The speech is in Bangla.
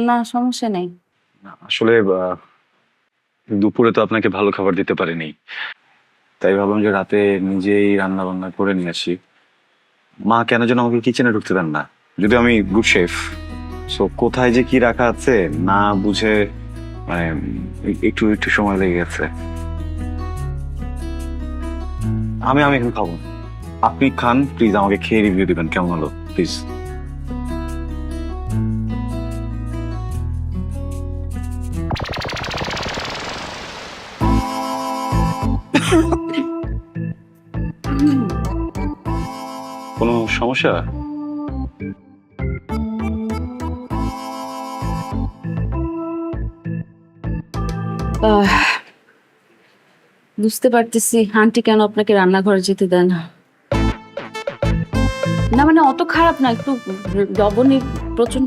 না, সমস্যা নেই। না, আসলে দুপুরে তো আপনাকে ভালো খাবার দিতে পারিনি, তাই ভাবলাম যে রাতে নিজেই রান্না বান্না করে নিয়ে আসি। মা কেন যেন আমাকে কিচেনে ঢুকতে দেন না, যদি আমি গুড শেফ। সো কোথায় যে কি রাখা আছে না বুঝে, মানে একটু একটু সময় লেগে গেছে। আমি আমি এখন খাবো না। আপনি খান প্লিজ, আমাকে খেয়ে রিভিউ দিবেন কেমন হলো প্লিজ। কোনো সমস্যা? আহ, বুঝতে পারতেছি আন্টি কেন আপনাকে রান্নাঘরে যেতে দেয় না। না মানে অত খারাপ না, একটু লবণই প্রচন্ড